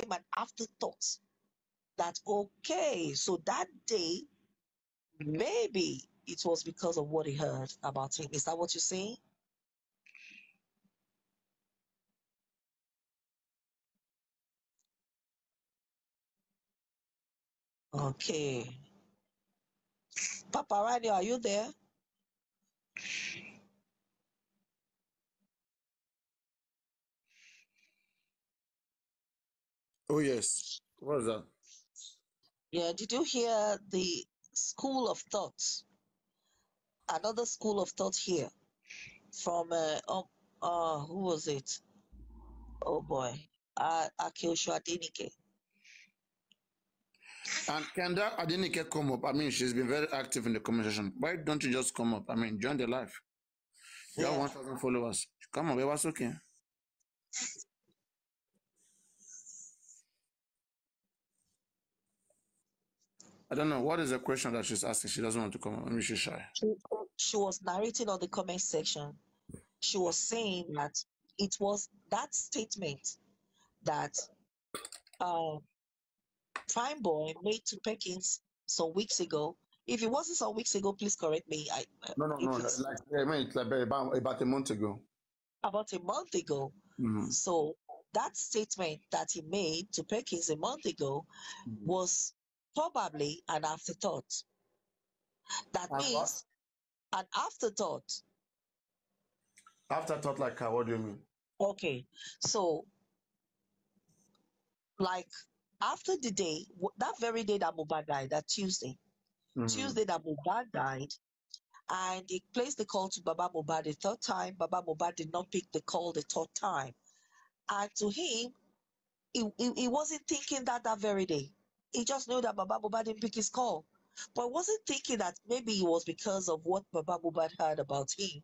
became an afterthought that, okay, so that day, maybe it was because of what he heard about him. Is that what you're saying? Okay. Papa Radio, are you there? Oh, yes. What is that? Yeah, did you hear the school of thoughts? Another school of thought here from who was it? Oh boy, Akeosho Adenike. And can that Adenike come up? I mean, she's been very active in the conversation. Why don't you just come up? I mean, join the live. You have 1,000 followers. Come on, it was okay. I don't know. What is the question that she's asking? She doesn't want to come up. Maybe she's shy. She was narrating on the comment section. She was saying that it was that statement that Prime Boy made to Perkins some weeks ago. If it wasn't some weeks ago, please correct me. No. Like, I mean, it's like about a month ago. About a month ago. Mm-hmm. So that statement that he made to Perkins a month ago was probably an afterthought. That means an afterthought. Afterthought, like what do you mean? Okay, so like after the day, that very day that Mohbad died, that Tuesday that Mohbad died, and he placed the call to Baba Mohbad the third time. Baba Mohbad did not pick the call the third time, and to him, he wasn't thinking that very day. He just knew that Baba Mohbad didn't pick his call, but wasn't thinking that maybe it was because of what Baba Mohbad heard about him.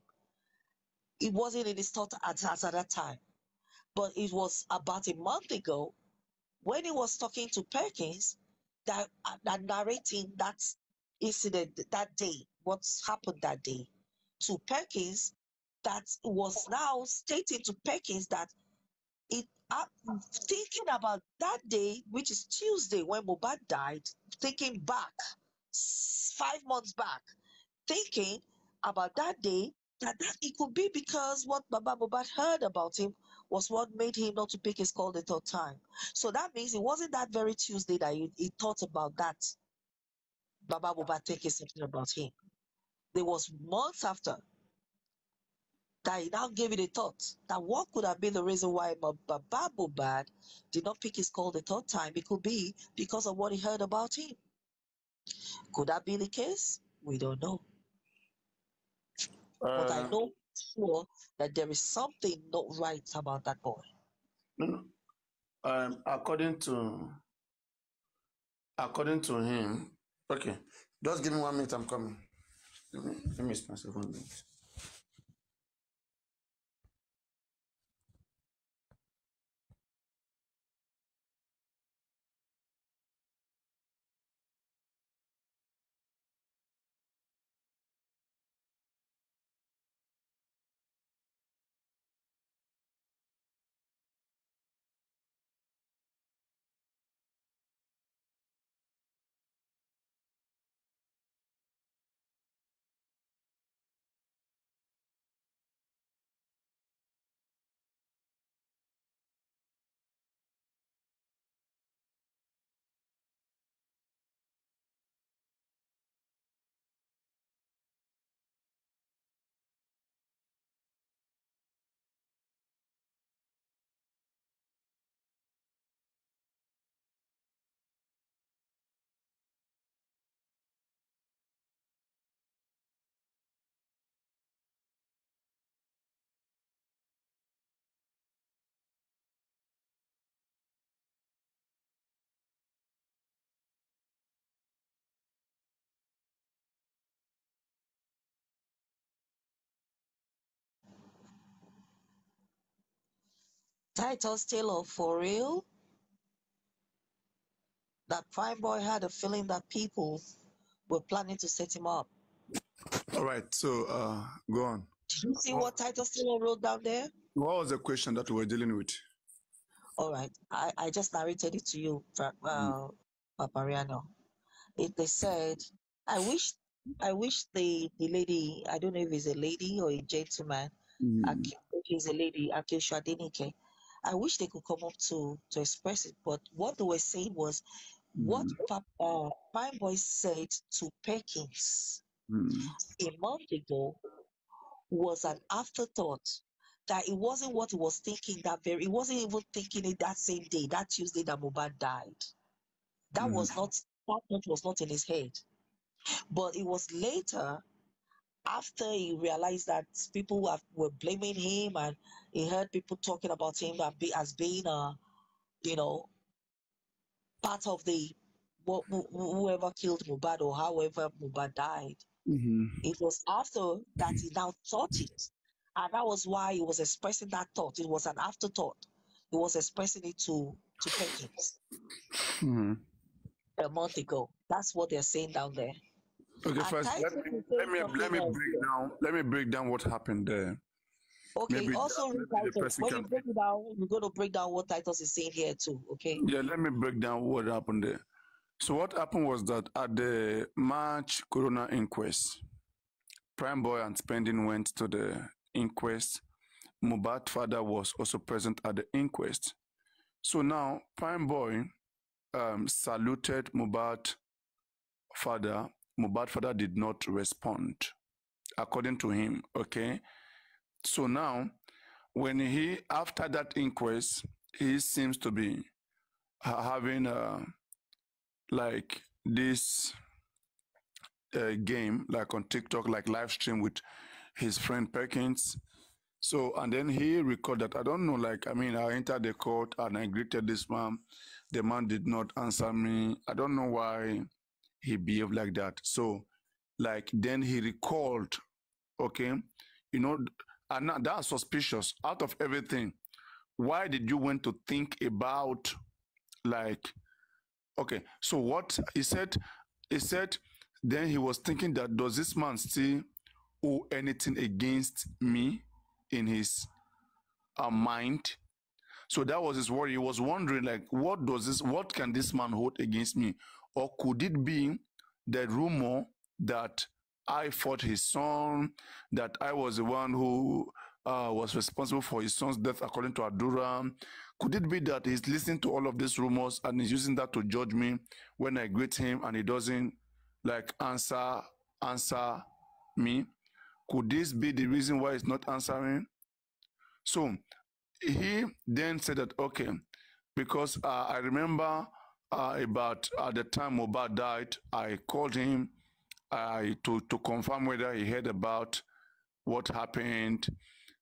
It wasn't in his thought at that time, but it was about a month ago when he was talking to Perkins that narrating that incident that day, what's happened that day to Perkins, that was now stating to Perkins that it thinking about that day, which is Tuesday when Mohbad died, thinking back 5 months back, thinking about that day, that it could be because what Baba Mohbad heard about him was what made him not to pick his call the third time. So that means it wasn't that very Tuesday that he thought about that Baba Mohbad thinking something about him. There was months after that he now gave it a thought that what could have been the reason why Baba Mohbad did not pick his call the third time. It could be because of what he heard about him. Could that be the case? We don't know. But I know sure that there is something not right about that boy. According to him, okay. Just give me 1 minute. I'm coming. Let me spend 7 minutes. Titus Taylor, for real? That Prime Boy had a feeling that people were planning to set him up. All right, so go on. Did you see what Titus Taylor wrote down there? What was the question that we were dealing with? All right. I just narrated it to you, Papariano. They said, I wish the lady, I don't know if it's a lady or a gentleman, if it's a lady, Akesha Adenike, I wish they could come up to express it. But what they were saying was what Prime Boy said to Perkins a month ago was an afterthought. That it wasn't what he was thinking he wasn't even thinking it that same day, that Tuesday that Mohbad died. That thought was not in his head. But it was later, after he realized that people were blaming him, and he heard people talking about him as being you know, part of whoever killed Mohbad or however Mohbad died. It was after that he now thought it. And that was why he was expressing that thought. It was an afterthought. He was expressing it to Perkins a month ago. That's what they're saying down there. Okay, first let me break down what happened there. Okay, maybe also when you break it down, you're going to break down what Titus is saying here too, okay? Yeah, let me break down what happened there. So what happened was that at the March Corona inquest, Prime Boy and Spending went to the inquest. Mohbad's father was also present at the inquest. So now Prime Boy saluted Mohbad's father. Mohbad's father did not respond, according to him, okay? So now, when after that inquest, he seems to be having like this game, like on TikTok, like live stream with his friend Perkins. So, and then he recorded, I don't know, like, I mean, I entered the court and I greeted this man. The man did not answer me. I don't know why he behaved like that. So, like, then he recalled, okay, you know, and that's suspicious. Out of everything, why did you want to think about, like, okay, so what he said, then he was thinking that, does this man still owe anything against me in his mind? So that was his worry. He was wondering, like, what can this man hold against me? Or could it be the rumor that I fought his son, that I was the one who was responsible for his son's death, according to Adura? Could it be that he's listening to all of these rumors and he's using that to judge me when I greet him and he doesn't, like, answer me? Could this be the reason why he's not answering? So he then said that, okay, because I remember about at the time Mohbad died, I called him to confirm whether he heard about what happened.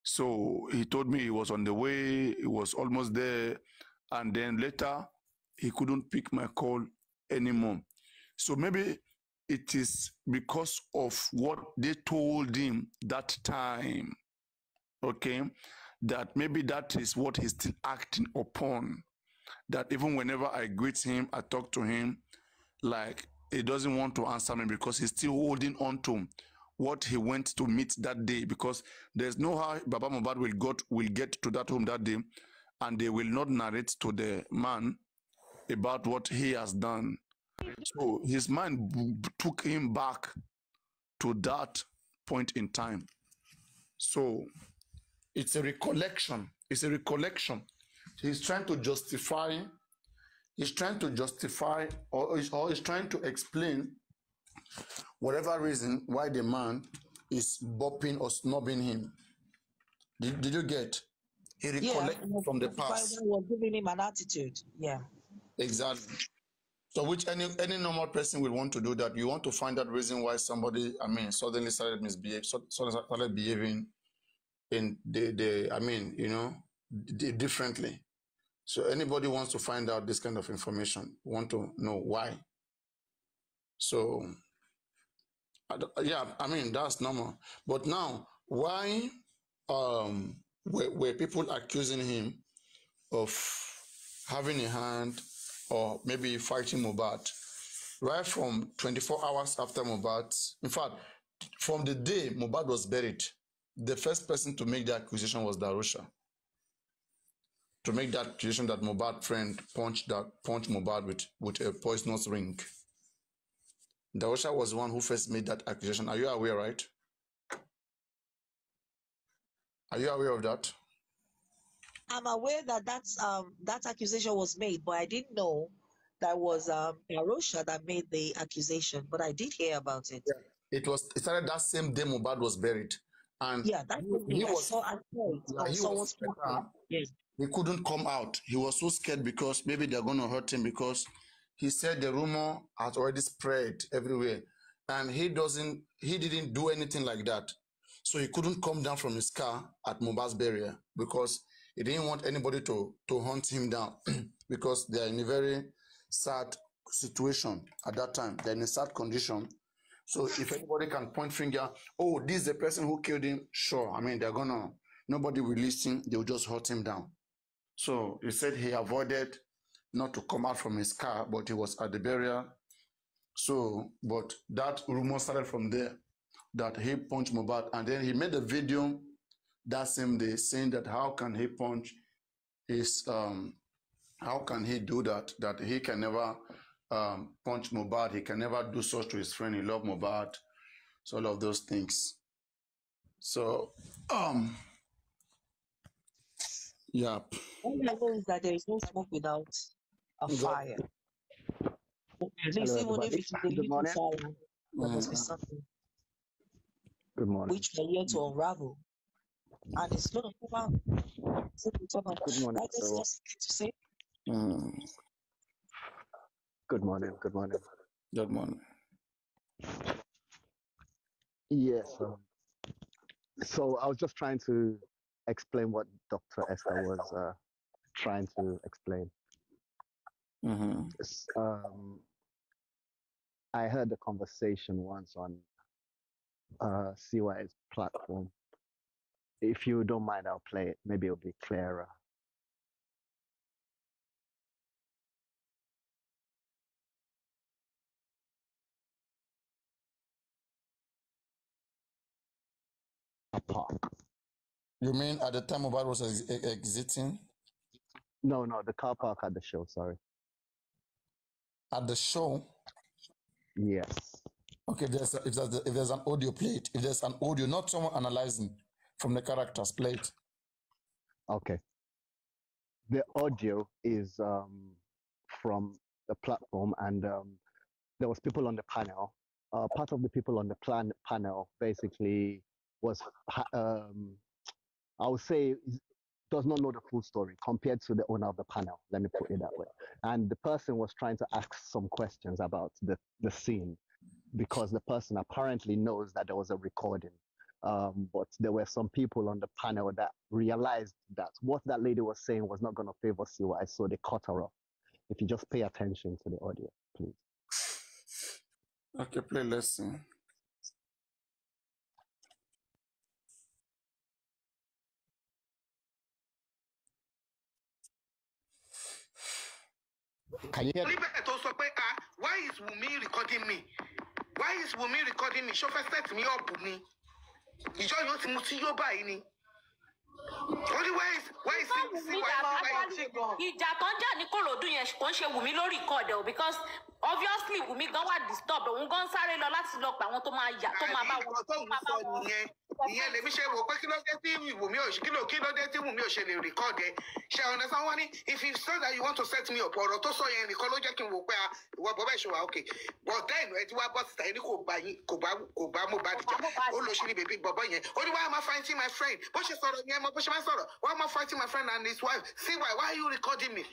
So he told me he was on the way, he was almost there, and then later he couldn't pick my call anymore. So maybe it is because of what they told him that time, okay, that maybe that is what he's still acting upon. That even whenever I greet him, I talk to him, like, he doesn't want to answer me because he's still holding on to what he went to meet that day, because there's no how Baba Mohbad will get to that home that day and they will not narrate to the man about what he has done. So his mind took him back to that point in time. So it's a recollection. It's a recollection. He's trying to justify, or he's trying to explain whatever reason why the man is bopping or snubbing him. Did you get? He recollected from the past. Was giving him an attitude. Yeah. Exactly. So which any normal person will want to do that. You want to find that reason why somebody, I mean, suddenly started behaving in differently. So anybody wants to find out this kind of information, want to know why. So yeah, I mean, that's normal. But now, why were people accusing him of having a hand or maybe fighting Mohbad right from 24 hours after Mohbad? In fact, from the day Mohbad was buried, the first person to make the accusation was Darusha. to make that accusation that Mohbad friend punched Mohbad with a poisonous ring. Darosha was the one who first made that accusation. Are you aware, right? Are you aware of that? I'm aware that that accusation was made, but I didn't know that was Darosha that made the accusation. But I did hear about it. Yeah. It started that same day Mohbad was buried, and yeah, that's he was. I saw it. He couldn't come out. He was so scared because maybe they're going to hurt him, because he said the rumor has already spread everywhere, and he didn't do anything like that. So he couldn't come down from his car at Mohbad's burial because he didn't want anybody to hunt him down because they're in a very sad situation at that time. They're in a sad condition. So if anybody can point finger, oh, this is the person who killed him, sure. I mean, nobody will listen. They'll just hurt him down. So he said he avoided not to come out from his car, but he was at the burial. So, but that rumor started from there, that he punched Mohbad, and then he made a video that same day saying that how can he punch his, how can he do that, that he can never punch Mohbad, he can never do such to his friend, he loved Mohbad, so all of those things. So, yeah. All I know is that there is no smoke without a fire. At least even if it's a little fire, there must be something. Good morning. Which we're here to unravel. And it's going to come out. Good morning. That's just to say. Good morning. Good morning. Good morning. Yes. So I was just trying to explain what Dr. Esther was trying to explain. I heard the conversation once on CY's platform. If you don't mind, I'll play it. Maybe it'll be clearer. A park. You mean at the time Mohbad was exiting? No, the car park at the show, sorry. At the show? Yes. Okay, if there's an audio, play it. If there's an audio, not someone analyzing from the characters, play it. Okay. The audio is from the platform, and there was people on the panel. Part of the people on the panel basically was, I would say, does not know the full story compared to the owner of the panel. Let me put it that way. And the person was trying to ask some questions about the scene, because the person apparently knows that there was a recording. But there were some people on the panel that realized that what that lady was saying was not going to favor CY, so they cut her off. If you just pay attention to the audio, please. Okay, play lesson. Can you hear me? Why is Wumi recording me? Why is Wumi recording me? Show first set me up with me. You just want to see your buying. Only why is ìjà tó ń jà ní Kòròdú yẹn kò ń ṣe Wùmí lórí record o, because obviously Wùmí gan wà disturb, òun gan sáré lọ láti lọ pa àwọn tó máa yà tó máa bá wọn. ìyẹn lèmi ṣe wò pé kí ló dé tí Wùmí ò kí ló dé tí Wùmí ò ṣe lè record ẹ ṣe ọ̀nà sáwọn ní if you say that you want to set me up ọ̀rọ̀ tó sọ yẹn nìkan ló jẹ́ kí n wò pé ìwọ bọ́ bẹ́ẹ̀ ṣe wà okay but then ẹ ti wá bọ́ síta yẹn ní kò bá Mohbad jà ó lọ sí ní bèbí bọ̀bọ̀ yẹn ó ní why am I fighting my friend bó ṣe sọ̀rọ̀ yẹn bó ṣe máa sọ̀rọ̀ why am I fighting my friend and his wife see why are you recording me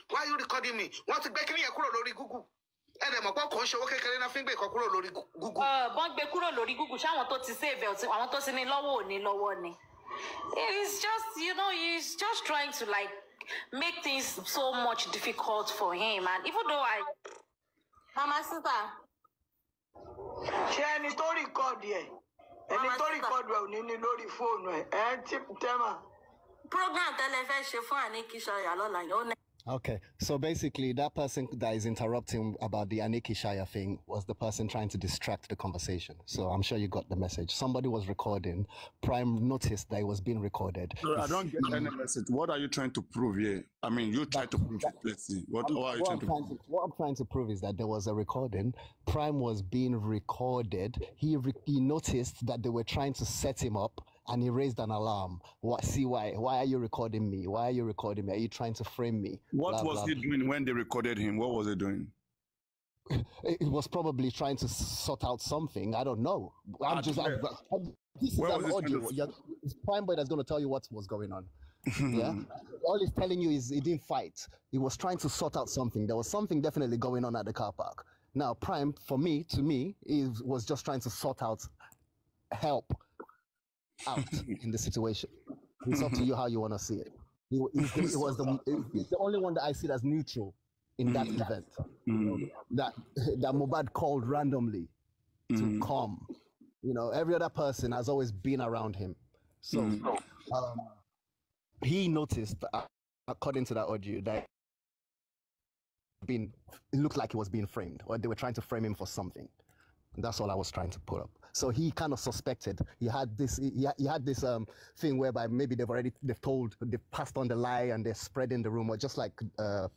wọ́n ti gbé kíní yẹn kúrò lórí Google ẹ̀rẹ̀ mọ̀ pé kò ń ṣe owó kékeré náà fi ń gbé ìkan kúrò lórí Google. Bọ́n gbé kúrò lórí Google ṣáwọn tó ti save ẹ̀ àwọn tó ti ní lọ́wọ́ ò ní lọ́wọ́ ni. It's just, he's just trying to like make things so much difficult for him, and even though Mama sister. Ṣé ẹni tó rìkọ́ọ̀dù ẹ̀ ò ní lórí fóònù ẹ̀ ti tẹ́mà. Program tẹ́lẹ̀ fẹ́ ṣe fún Àníkíṣọyà lọ́la yóò ní. Okay, so basically, that person that is interrupting about the Aniki Shire thing was the person trying to distract the conversation. So I'm sure you got the message. Somebody was recording. Prime noticed that it was being recorded. No, I don't get any message. What are you trying to prove here? I mean, you try to prove it. Let's see. What are you trying to prove? What I'm trying to prove is that there was a recording. Prime was being recorded. He noticed that they were trying to set him up, and he raised an alarm. See why? Why are you recording me? Why are you recording me? Are you trying to frame me? What was he doing when they recorded him? What was he doing? It was probably trying to sort out something. I don't know. This is an audio. It's Prime Boy that's going to tell you what was going on. Yeah. All he's telling you is he didn't fight. He was trying to sort out something. There was something definitely going on at the car park. Now, Prime, to me, he was just trying to sort out help out in the situation. It's up to you how you want to see it. He was the only one that I see as neutral in that event. That Mohbad called randomly to come. You know, every other person has always been around him. So he noticed, according to that audio, that it looked like he was being framed, or they were trying to frame him for something. And that's all I was trying to put up. So he kind of suspected. He had this thing whereby maybe they've passed on the lie and they're spreading the rumor, just like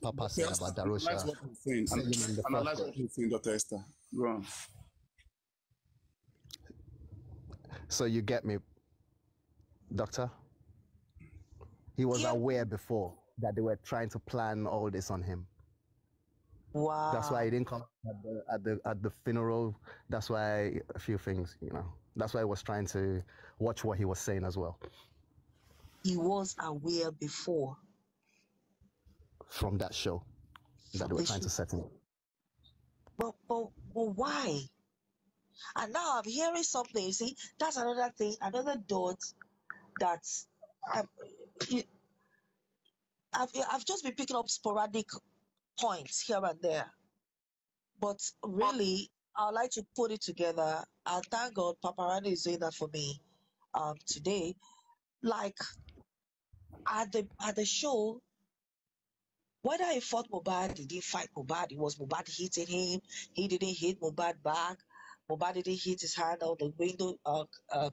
Papa said about Darosha. Analyze what he's saying, Dr. Esther. Go on. So you get me, Doctor? He was aware before that they were trying to plan all this on him. Wow. That's why he didn't come at the funeral. That's why a few things, you know. That's why I was trying to watch what he was saying as well. He was aware before. From that show that they were trying to set him up. But why? And now I'm hearing something. You see, that's another thing, another dot that's I've just been picking up sporadic points here and there, but really I'd like to put it together, and thank God Paparani is doing that for me today. Like at the show, whether he fought Mohbad, he didn't fight Mohbad, it was Mohbad hitting him, he didn't hit Mohbad back, Mohbad didn't hit his hand on the window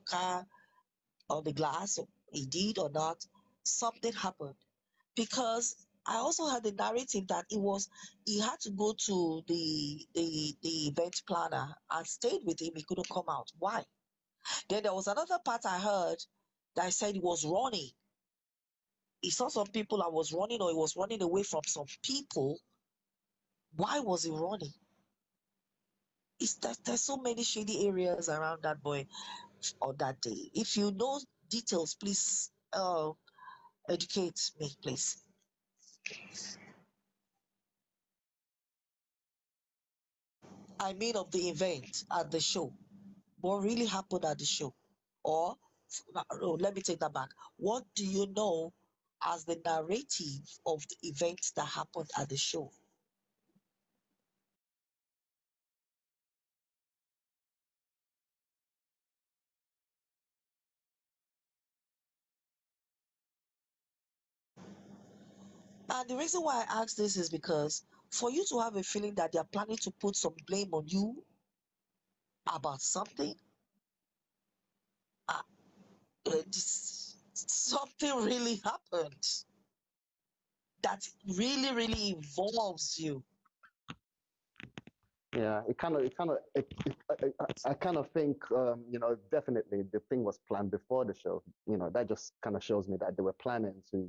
car, on the glass, he did or not, something happened. Because I also had the narrative that he had to go to the event planner and stayed with him. He couldn't come out. Why? Then there was another part I heard that said he was running. He saw some people that was running, or he was running away from some people. Why was he running? There's so many shady areas around that boy on that day. If you know details, please educate me, please. I mean of the event at the show. What really happened at the show? Or, no, let me take that back. What do you know as the narrative of the events that happened at the show? And the reason why I ask this is because for you to have a feeling that they're planning to put some blame on you about something, something really happened that really, really involves you. Yeah, I kind of think, you know, definitely the thing was planned before the show. You know, that just kind of shows me that they were planning to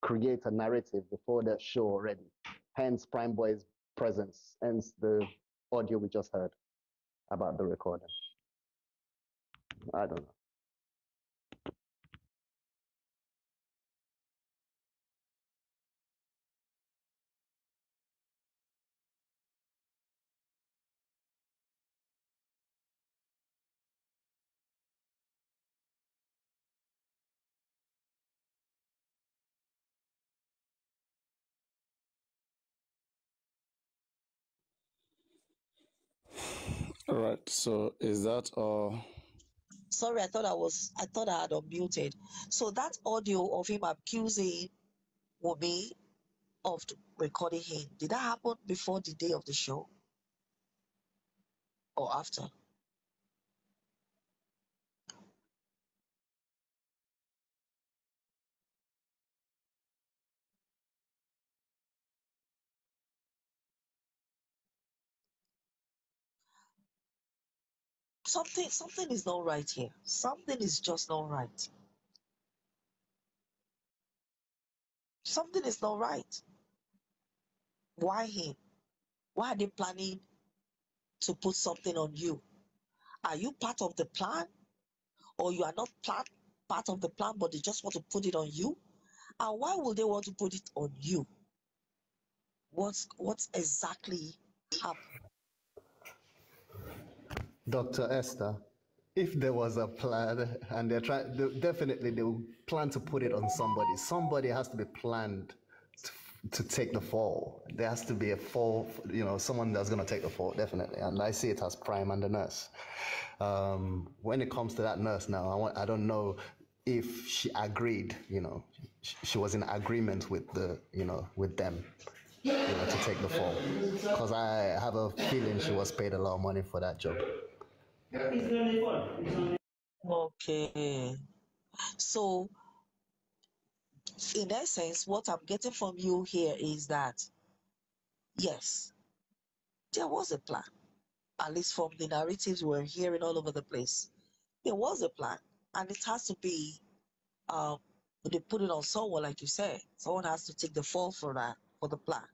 create a narrative before the show already. Hence Prime Boy's presence, hence the audio we just heard about the recording. I don't know. All right. So is that all? Sorry, I thought I had unmuted. So that audio of him accusing Wunmi of recording him, did that happen before the day of the show or after? Something is not right here. Something is just not right. Something is not right. Why him? Why are they planning to put something on you? Are you part of the plan? Or you are not part of the plan, but they just want to put it on you? And why would they want to put it on you? What's exactly happened? Dr. Esther, if there was a plan and definitely they will plan to put it on somebody. Somebody has to be planned to take the fall. There has to be a fall, someone that's going to take the fall, definitely. And I see it as Prime and the nurse. When it comes to that nurse now, I don't know if she agreed, she was in agreement with with them, to take the fall. Because I have a feeling she was paid a lot of money for that job. Okay. So, in essence, what I'm getting from you here is that, yes, there was a plan. At least from the narratives we're hearing all over the place. There was a plan. And it has to be, they put it on someone, like you said. Someone has to take the fall for that, for the plan.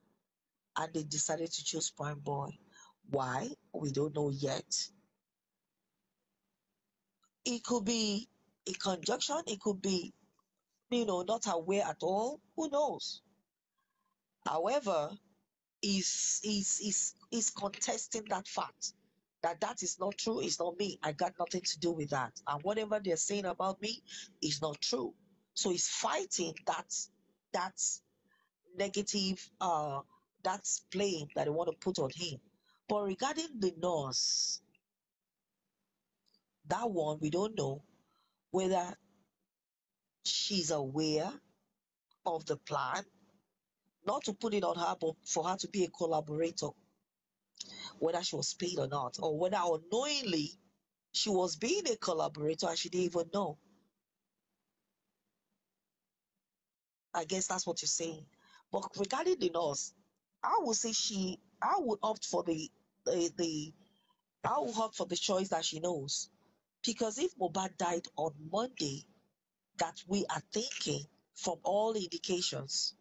And they decided to choose Prime Boy. Why? We don't know yet. It could be a conjunction. It could be, not aware at all. Who knows? However, is contesting that fact that is not true. It's not me. I got nothing to do with that. And whatever they're saying about me is not true. So he's fighting that negative that's blame that they want to put on him. But regarding the nurse, that one we don't know whether she's aware of the plan, not to put it on her, but for her to be a collaborator, whether she was paid or not, or whether unknowingly she was being a collaborator and she didn't even know. I guess that's what you're saying. But regarding the nurse, I would say I would opt for I would opt for the choice that she knows. Because if Mohbad died on Monday, that we are thinking from all indications,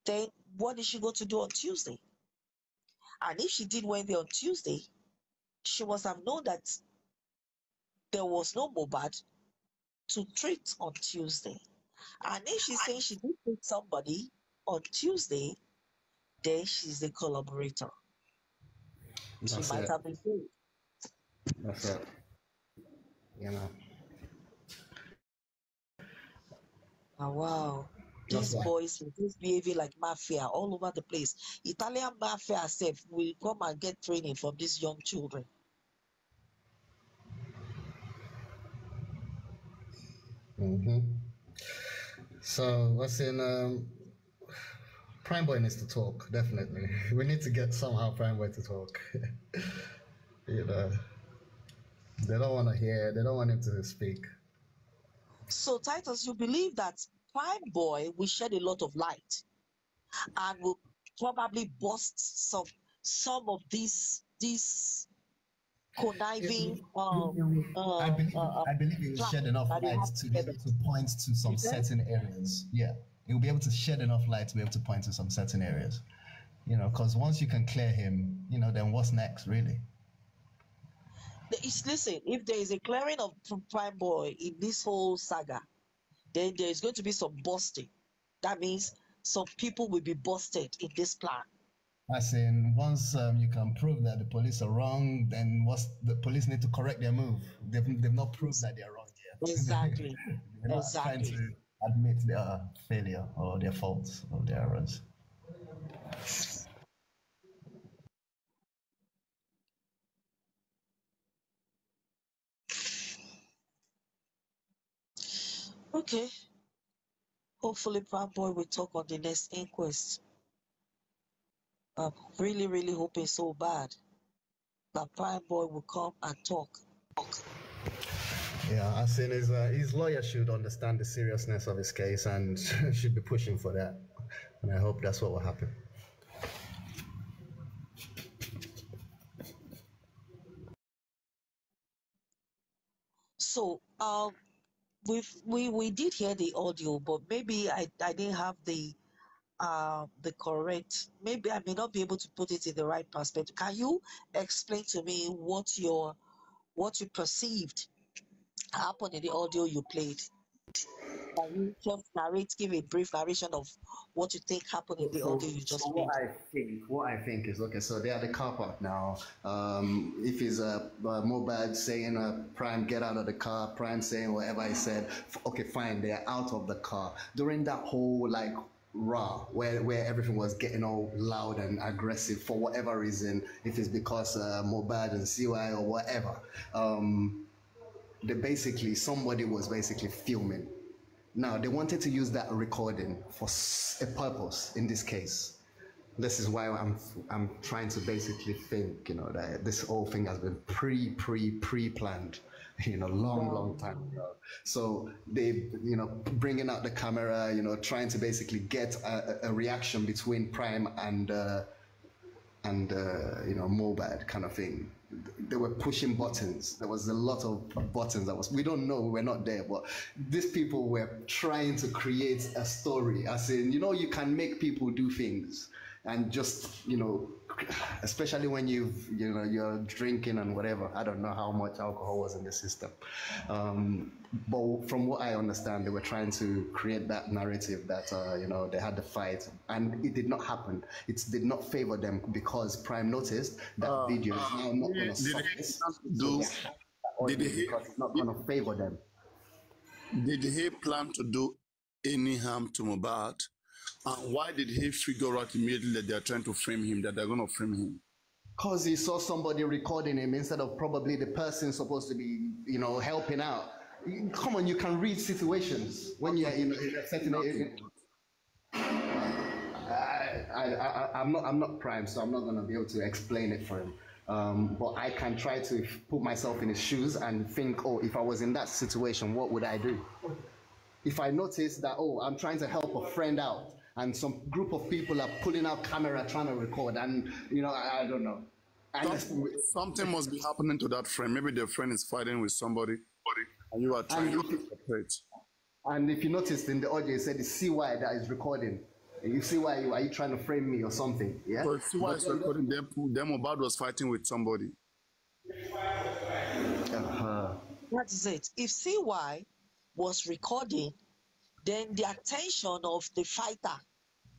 then what is she going to do on Tuesday? And if she did Wednesday on Tuesday, she must have known that there was no Mohbad to treat on Tuesday. And if she's saying she did treat somebody on Tuesday, then she's a collaborator. She might have been paid. That's it. Oh, wow. These boys are just behaving like mafia all over the place. Italian mafia herself will come and get training from these young children. So what's in Prime Boy needs to talk, definitely. We need to get somehow Prime Boy to talk. They don't want to hear, they don't want him to speak. So Titus, you believe that Prime Boy will shed a lot of light and will probably bust some of these conniving I believe it will shed enough light to be able to point to some certain areas. Yeah, it will be able to shed enough light to be able to point to some certain areas. Because once you can clear him, then what's next, really? Listen, if there is a clearing of Prime Boy in this whole saga, then there is going to be some busting. That means some people will be busted in this plan. As in, once you can prove that the police are wrong, then the police need to correct their move. They've not proved that they are wrong yet. Exactly. They're not trying to admit their failure or their faults or their errors. Okay. Hopefully, Prime Boy will talk on the next inquest. I'm really, really hoping so bad that Prime Boy will come and talk. Yeah, I think his lawyer should understand the seriousness of his case and should be pushing for that. And I hope that's what will happen. So, we did hear the audio, but maybe I didn't have the correct. Maybe I may not be able to put it in the right perspective. Can you explain to me what you perceived happened in the audio you played? Can you just narrate, give a brief narration of what you think happened in the audio you just played? What I think is, okay, so they're at the car park now. If it's Mohbad saying Prime, get out of the car, Prime saying whatever he said, okay, fine, they're out of the car. During that whole like raw where everything was getting all loud and aggressive for whatever reason, if it's because Mohbad and CY or whatever, somebody was basically filming. Now, they wanted to use that recording for a purpose in this case. This is why I'm trying to basically think, that this whole thing has been pre-planned, long time ago. So they, bringing out the camera, trying to basically get a reaction between Prime and Mohbad kind of thing. They were pushing buttons. There was a lot of buttons we don't know, we're not there, but these people were trying to create a story. As in, you can make people do things and just, especially when you're drinking and whatever. I don't know how much alcohol was in the system. But from what I understand, they were trying to create that narrative that, they had the fight, and it did not happen. It did not favor them because Prime noticed that video is now not going to surface. Because it's not going to favor them. Did he plan to do any harm to Mohbad? And why did he figure out immediately that they're trying to frame him, that they're going to frame him? Because he saw somebody recording him instead of probably the person supposed to be, helping out. Come on, you can read situations when you're in a certain area. I'm not Prime, so I'm not going to be able to explain it for him. But I can try to put myself in his shoes and think, if I was in that situation, what would I do? If I notice that, I'm trying to help a friend out, and some group of people are pulling out camera trying to record, and I don't know. Something must be happening to that friend. Maybe the friend is fighting with somebody, and you are trying to separate. And if you noticed in the audio, it said it's CY that is recording. You see why are you trying to frame me or something? Yeah. So CY is recording. Then Mohbad was fighting with somebody. That is it. If CY was recording, then the attention of the fighter,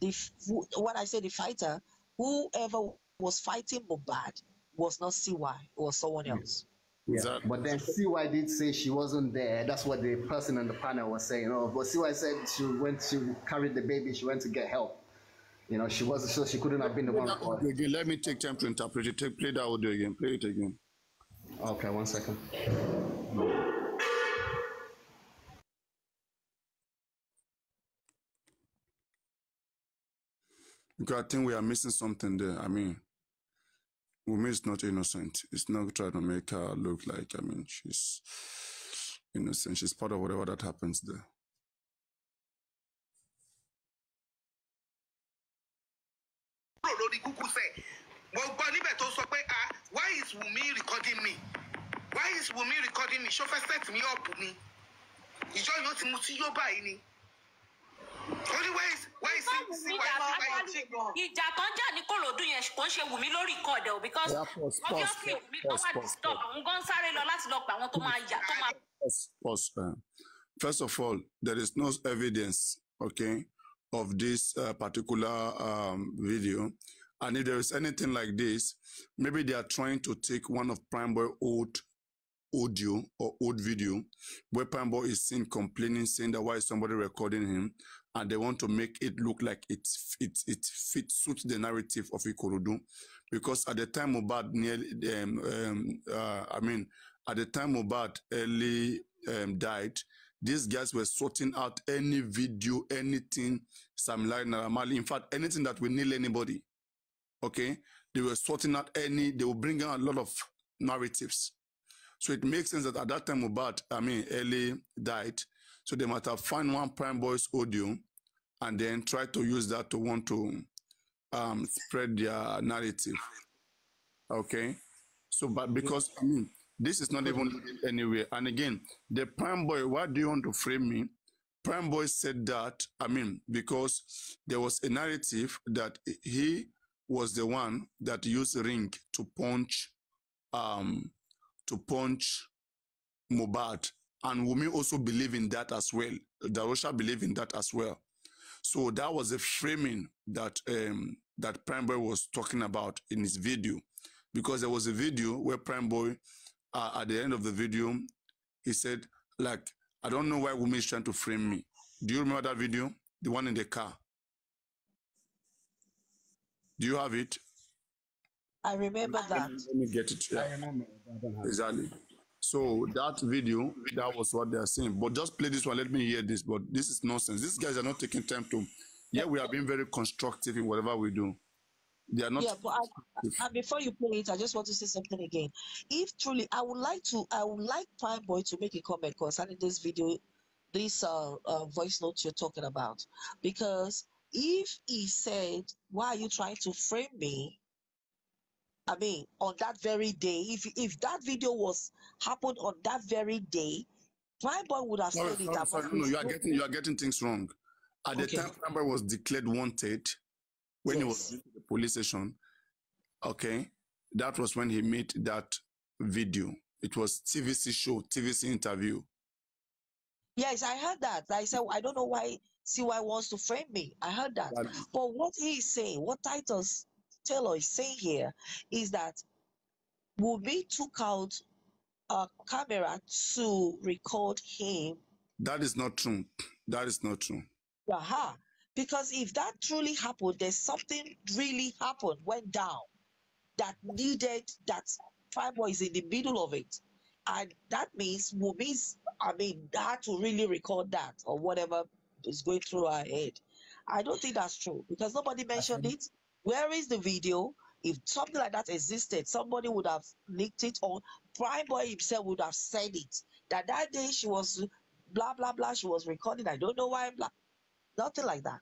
when I say the fighter, whoever was fighting Mohbad was not CY, it was someone else. Yeah. Exactly. But then CY did say she wasn't there. That's what the person on the panel was saying. But CY said she carried the baby, she went to get help. She wasn't, so she couldn't have been the one. Again, let me take time to interpret it. Play that audio again. Play it again. Okay, 1 second. Because I think we are missing something there. I mean, Wunmi is not innocent. It's not trying to make her look like, she's innocent. She's part of whatever that happens there. Why is Wunmi recording me? Why is Wunmi recording me? She first set me up with me. Ìjà tó ń jà ní Kòròdú yẹn kò ń ṣe Wùmí lórí ìkọ̀dẹ̀ o, because obviously Wùmí kan wà disturb àwọn gan sáré lọ láti lọ pa àwọn tó máa yà tó máa. First of all, there is no evidence, okay, of this particular video. And if there is anything like this, maybe they are trying to take one of Prime Boy old audio or old video where Prime Boy is seen complaining, saying that why is somebody recording him, and they want to make it look like it suits the narrative of Ikorodu. Because at the time Mohbad at the time Mohbad early died, these guys were sorting out any video, anything, Sam Larry, Naira Marley, in fact, anything that will nail anybody. Okay? They were sorting out they will bring out a lot of narratives. So it makes sense that at that time Ellie died. So they might have found one Prime Boys audio and then try to use that to want to spread their narrative. Okay? So, but because, this is not even anywhere. And again, the Prime Boy, why do you want to frame me? Prime Boy said that, because there was a narrative that he was the one that used ring to punch Mohbad. And Wunmi also believe in that as well. Darosha believe in that as well. So that was a framing that that Prime Boy was talking about in his video. Because there was a video where Prime Boy, at the end of the video, he said, like, I don't know why Wunmi is trying to frame me. Do you remember that video? The one in the car. Do you have it? I remember that. Let me get it. Yeah. I remember. Exactly. So that video, that was what they are saying. But just play this one. Let me hear this. But this is nonsense. These guys are not taking time to. Yeah, we are being very constructive in whatever we do. They are not. Yeah, but before you play it, I just want to say something again. If truly, I would like Prime Boy to make a comment concerning this video, this voice note you're talking about, because if he said, "Why are you trying to frame me?" On that very day, if that video was happened on that very day, Prime Boy would have said it. Sorry, no, you are getting things wrong. At the time Prime Boy was declared wanted, when he was in the police station, okay, that was when he made that video. It was TVC show, TVC interview. Yes, I heard that. I said, I don't know why CY wants to frame me. I heard that. But what he's saying, what Titus Taylor is saying here, is that Wunmi took out a camera to record him. That is not true. That is not true. Aha. Because if that truly happened, there's something really happened, went down, that needed that Prime Boy is in the middle of it. And that means Wunmi's, had to really record that or whatever is going through her head. I don't think that's true because nobody mentioned it. Where is the video? If something like that existed, somebody would have leaked it, or Prime Boy himself would have said it. That day she was blah, blah, blah, she was recording. I don't know why, blah. Nothing like that.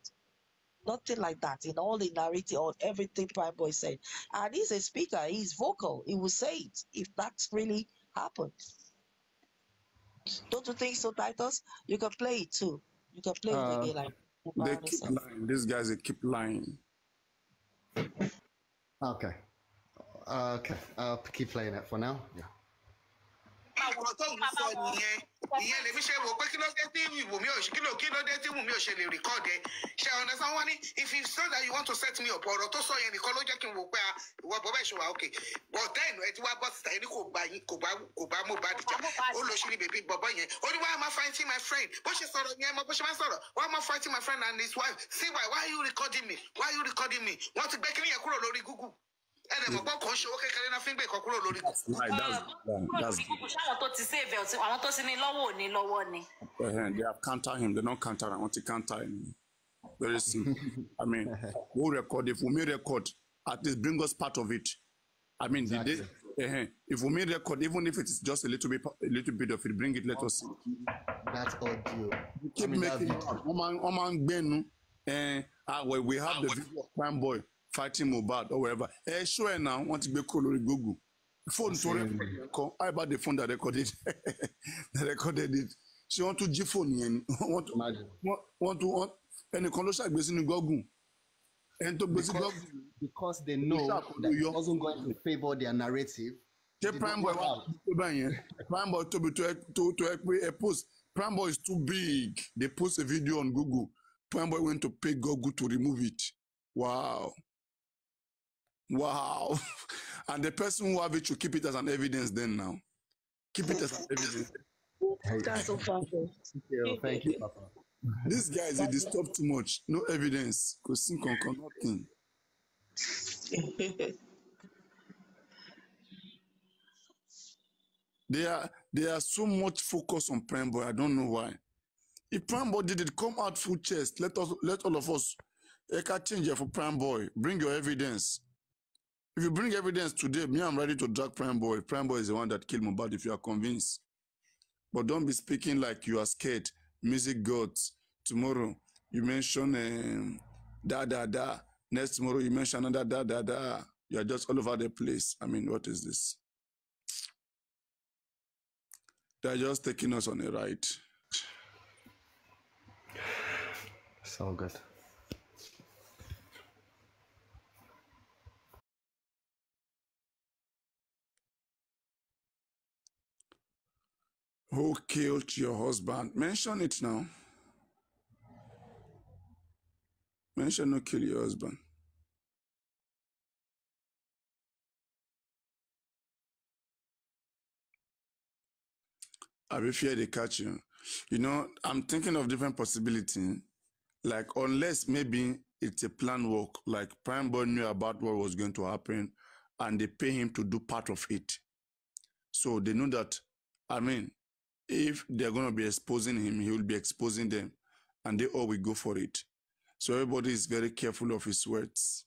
Nothing like that in all the narrative or everything Prime Boy said. And he's a speaker, he's vocal, he will say it if that's really happened. Don't you think so, Titus? You can play it too. You can play it again. They keep lying. These guys, they keep lying. Okay. I'll keep playing it for now. Yeah. Àwọn tó ń sọ ìyẹn lèmi ṣe wò pé kí ló dé tí Wunmi ò ṣe kí ló dé tí Wunmi ò ṣe lè record ẹ ṣe ọ̀nà sáwọn wá ní if you say that you want to set me up ọ̀rọ̀ tó sọ yẹn nìkan ló jẹ́ kí n wò pé ìwọ bọ́ bẹ́ẹ̀ ṣe wà okay but then ẹ ti wá bọ́ síta yẹn ní kò bá Mohbad jà ó lọ sí ní bèbí bọ̀bọ̀ yẹn ó ní why am I fighting my friend bó ṣe sọ̀rọ̀ yẹn mọ bó ṣe máa sọ̀rọ̀ why am I fighting my friend and his wife see why are you recording me wọ́n ti gbé kí nìyẹn kúrò lórí Google. That's they have counter him. They don't counter. I want to counter him. Very simple. We'll record. If we may record, at least bring us part of it. Exactly. If we may record, even if it's just a little bit of it, bring it. Let us see. That's audio. Keep making. We have the video of Prime Boy fighting Mohbad or wherever. Sure now, want to be cool on Google. Phone to I bought the phone that recorded it. She want to G phone and want any condition based in Google. And to because they know that it wasn't going to favor their narrative. Prime Boy to post. Prime Boy is too big. They post a video on Google. Prime Boy went to pay Google to remove it. Wow. And the person who have it should keep it as an evidence then now. Keep it as an evidence. That's so powerful. Thank you, Papa. These guys, they disturb too much. No evidence. Because nothing. They are so much focused on Prime Boy. I don't know why. If Prime Boy did it, come out full chest. Let all of us change it for Prime Boy. Bring your evidence. If you bring evidence today, me, I'm ready to drag Prime Boy. Prime Boy is the one that killed Mohbad if you are convinced. But don't be speaking like you are scared. Music gods. Tomorrow, you mention da. Next tomorrow, you mention another da. You are just all over the place. I mean, what is this? They are just taking us on a ride. So good. Who killed your husband? Mention it now. Mention who killed your husband. I will fear they catch you. You know, I'm thinking of different possibilities. Like, unless maybe it's a planned work, like Prime Boy knew about what was going to happen and they pay him to do part of it. So they know that, I mean, if they're going to be exposing him, he will be exposing them and they all will go for it. So everybody is very careful of his words.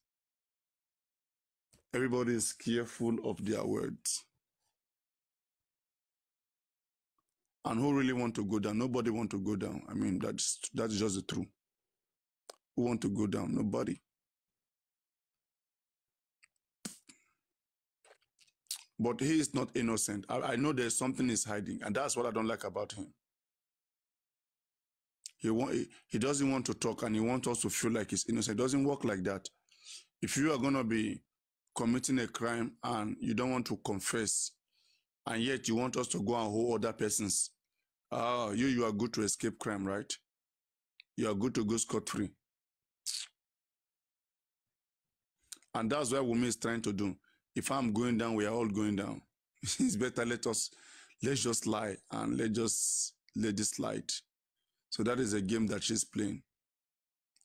Everybody is careful of their words. And who really want to go down? Nobody want to go down. I mean, that's just the truth. Who want to go down? Nobody. But he is not innocent. I know there's something he's hiding, and that's what I don't like about him. He doesn't want to talk, and he wants us to feel like he's innocent. It doesn't work like that. If you are going to be committing a crime and you don't want to confess, and yet you want us to go and hold other persons, you are good to escape crime, right? You are good to go scot-free. And that's what Wunmi is trying to do. If I'm going down, we are all going down. It's better let's just lie and let's just let this slide. So that is a game that she's playing.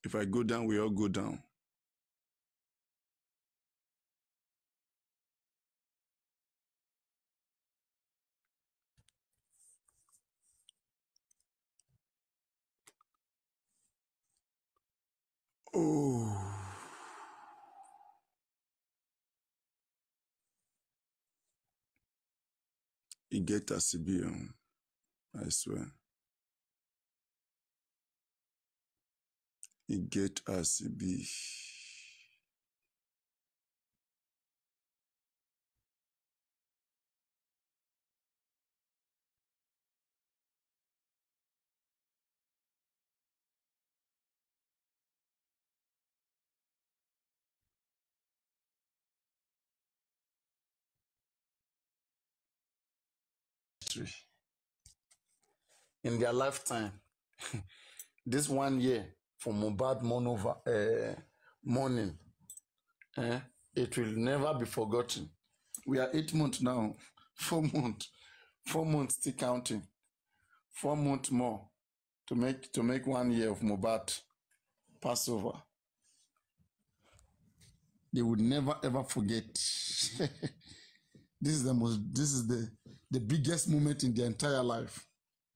If I go down, we all go down. Oh. He get a CB, I swear. He get a CB. In their lifetime, this 1 year for Mohbad mourning, it will never be forgotten. We are 8 months now, 4 months, 4 months still counting, 4 months more to make 1 year of Mohbad Passover. They would never ever forget. This is the biggest moment in their entire life.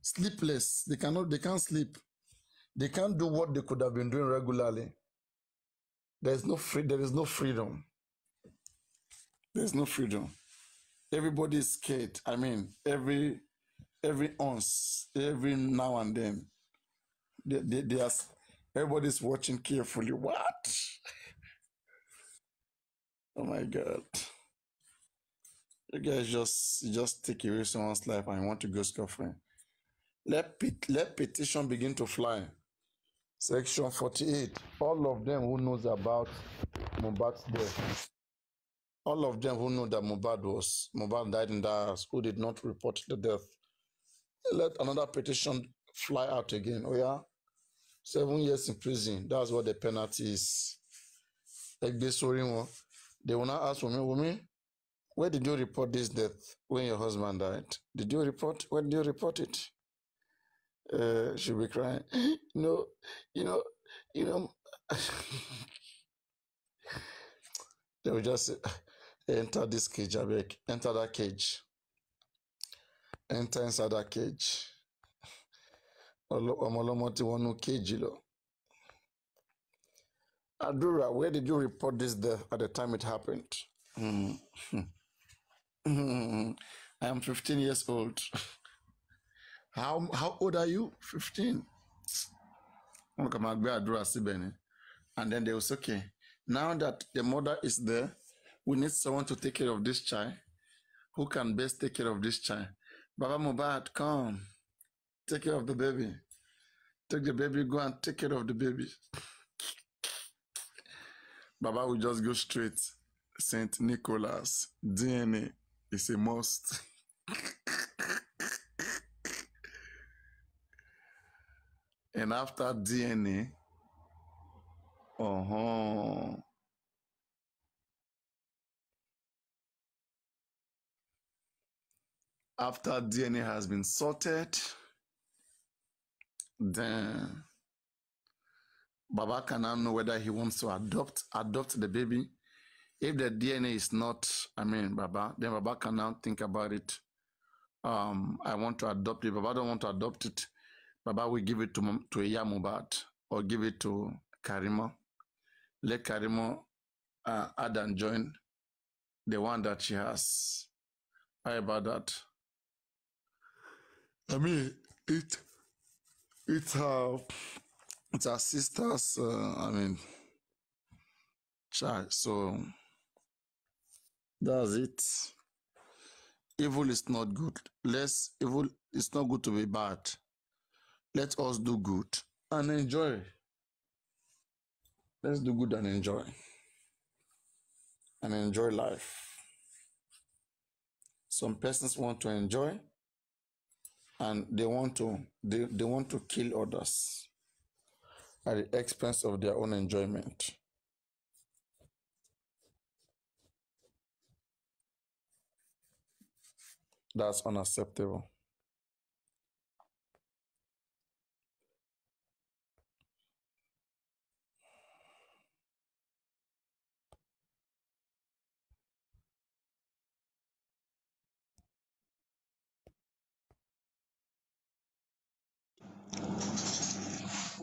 Sleepless. They can't sleep. They can't do what they could have been doing regularly. There is no freedom. There's no freedom. Everybody is scared. I mean, every ounce, every now and then, everybody's watching carefully. What? Oh my God. You guys just take away someone's life and you want to go scot-free. Let petition begin to fly. Section 48. All of them who knows about Mohbad's death. All of them who know that Mohbad died in that house, who did not report the death. Let another petition fly out again. Oh yeah? 7 years in prison. That's what the penalty is. Like this, they will not ask Wunmi, where did you report this death when your husband died? Did you report? Where did you report it? She'll be crying. No, you know. They will just say, enter this cage, Abek. Enter that cage. Enter inside that cage. Adura, where did you report this death at the time it happened? I am 15 years old. How old are you? 15. And then they was okay. Now that the mother is there, we need someone to take care of this child. Who can best take care of this child? Baba Mohbad, come. Take care of the baby. Take the baby, go and take care of the baby. Baba will just go straight. St. Nicholas, DNA is a must. And after DNA, after DNA has been sorted, then Baba can now know whether he wants to adopt the baby. If the DNA is not, Baba, then Baba can now think about it. I want to adopt it. Baba don't want to adopt it. Baba will give it to Iya Mohbad or give it to Karimo. Let Karimo add and join the one that she has. How about that? It's her sister's, child. So that's it. Evil is not good. Evil is not good to be bad. Let us do good and enjoy. Let's do good and enjoy. And enjoy life. Some persons want to enjoy and they want to kill others at the expense of their own enjoyment. That's unacceptable.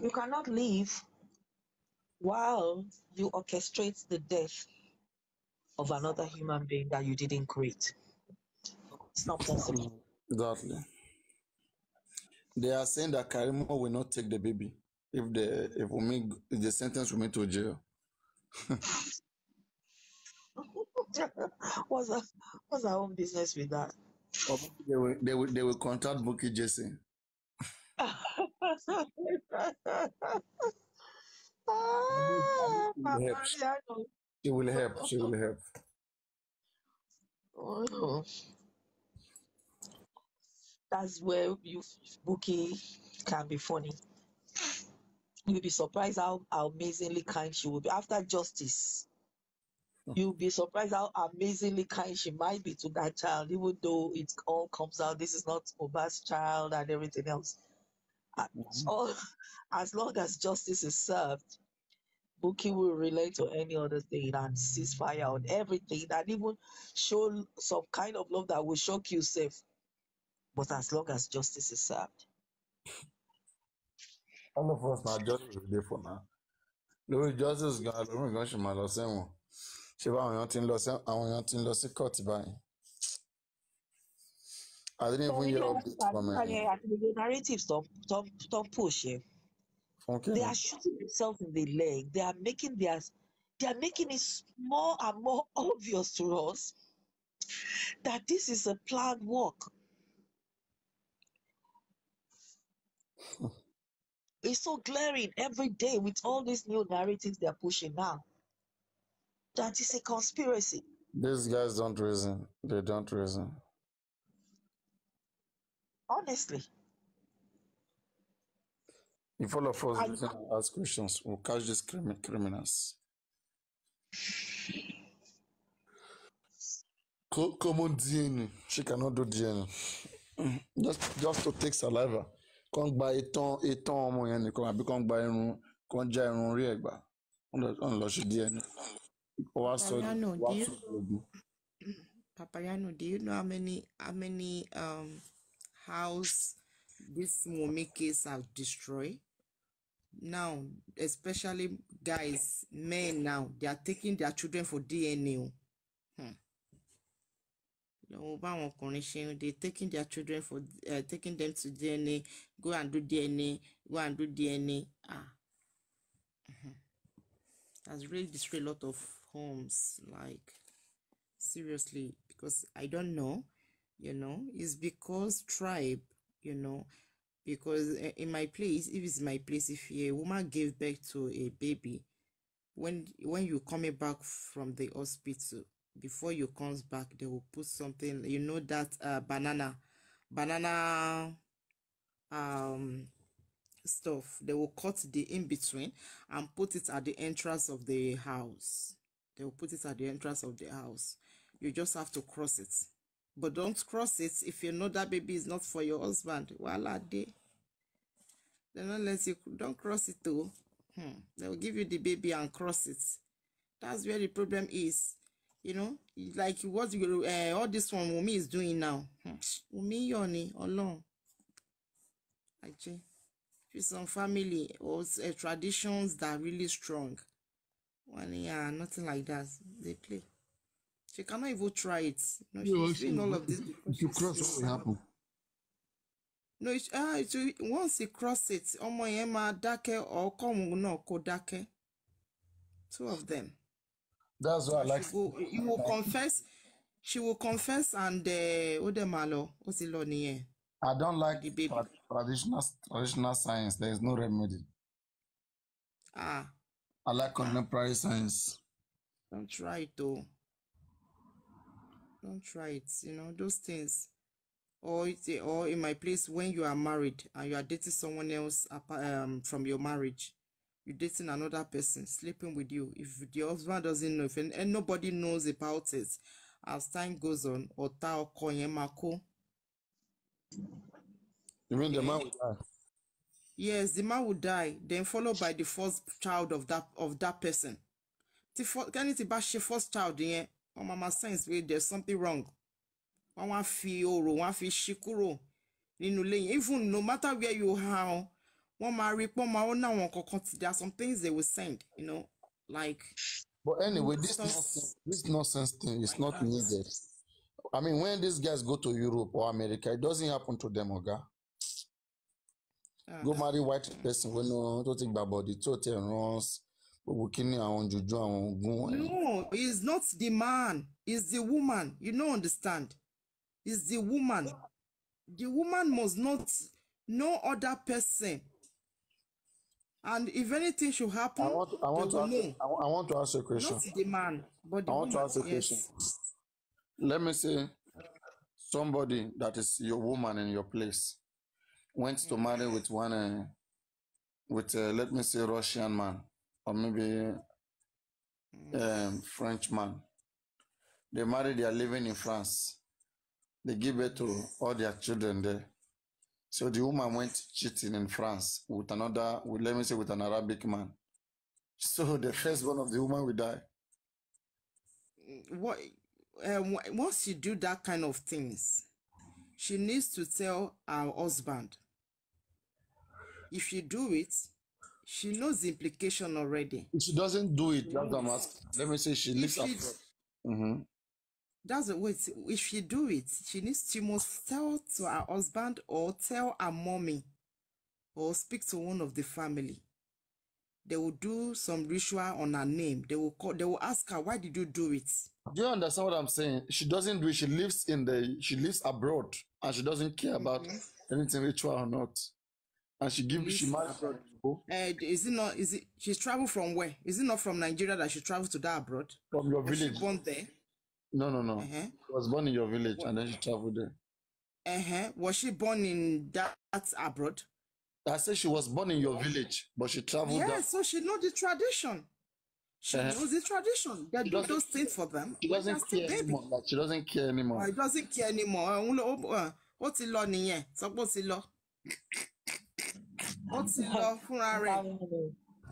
You cannot live while you orchestrate the death of another human being that you didn't create. It's not possible. Exactly. They are saying that Karimo will not take the baby if the sentence will make to jail. What's our own business with that? They will contact Bukky Jesse. She will help. Oh. That's where Bukky can be funny. You'll be surprised how amazingly kind she will be after justice. You'll be surprised how amazingly kind she might be to that child, even though it all comes out this is not Mohbad's child and everything else. So, as long as justice is served, Bukky will relate to any other thing and cease fire on everything and even show some kind of love that will shock you safe. But as long as justice is served. All of us now justice is there for now. Lórí justice gan ṣì máa lọ sẹ́wọ̀n. Ṣé bá àwọn èèyàn ti ń lọ sí court báyìí? I didn't even hear updates from the narratives don't push it. Okay. They are shooting themselves in the leg. They are making it more and more obvious to us that this is a planned work. It's so glaring every day with all these new narratives they're pushing now. That is a conspiracy. These guys don't reason. They don't reason. Honestly. If all of us listen and ask questions, we'll catch these criminals. Common DNA. She cannot do DNA. Just to take saliva. Kàn gba ìtàn ọmọ yẹn nìkan àbí kàn gba irun kàn já irun orí ẹ̀ gbà. Wọ́n lọ ṣe DNA. Papayano, do you know how many house this Wunmi case have destroyed. Now, especially guys, men now, they are taking their children for DNA. They're taking their children for taking them to DNA, go and do DNA, go and do DNA. Has really destroyed a lot of homes, like seriously, because I don't know, it's because tribe, because in my place, if it's my place, if a woman gave birth to a baby, when you coming back from the hospital, before you comes back, they will put something, that banana stuff. They will cut the in-between and put it at the entrance of the house. They will put it at the entrance of the house. You just have to cross it. But don't cross it if you know that baby is not for your husband. Voila, they don't let you, don't cross it though. They will give you the baby and cross it. That's where the problem is. Like what all this one Wunmi is doing now. Wunmi Yoni alone. Actually, with some family or traditions that are really strong. Nothing like that. They play. She cannot even try it. She's doing all of this because you cross, what will happen? No, once you cross it, dake or ko dake. Two of them. That's why I like. You will confess. She will confess and Odemalo Osiloni. I don't like the baby. Traditional science. There is no remedy. I like contemporary science. Don't try it though. Don't try it. Those things. Or in my place, when you are married and you are dating someone else from your marriage, you're dating another person sleeping with you. If the husband doesn't know, and nobody knows about it, as time goes on, you mean the man will die? Yes, the man will die, then followed by the first child of that person. Can it be the first child? On mama sense, there's something wrong. One feel shikuro. Even no matter where you are, there are some things they will send, like. But anyway, this nonsense thing is not needed. I mean, when these guys go to Europe or America, it doesn't happen to them, Oga. Go marry white person when no don't think about the total runs. No, it's not the man, it's the woman. You don't understand. It's the woman. The woman must not no other person. And if anything should happen, I want to ask you a question. Not the man, but the woman. To ask a question. Let me say somebody that is your woman in your place went to marry with one let me say Russian man or maybe French man. They married, they are living in France. They give birth to all their children there. So the woman went cheating in France with let me say with an Arabic man. So the first one of the woman will die. Once you do that kind of things, she needs to tell her husband. If she do it, she knows the implication already. If she doesn't do it, that's what I'm asking. Let me say she lives abroad. That's the way. If she do it, she must tell to her husband or tell her mommy or speak to one of the family. They will do some ritual on her name. They will ask her, why did you do it? Do you understand what I'm saying? She doesn't do it. She lives abroad and she doesn't care about anything ritual or not. And she married abroad. She's traveled from where? Is it not from Nigeria that she traveled to that abroad? From your village. She born there? No. She was born in your village and then she traveled there. Was she born in that abroad? I said she was born in your village, but she traveled there. Yeah, so she knows the tradition. She knows the tradition. They do those things for them. She doesn't care anymore. Like, she doesn't care anymore. She doesn't care anymore. What's the law niye? What's the law? What's the law?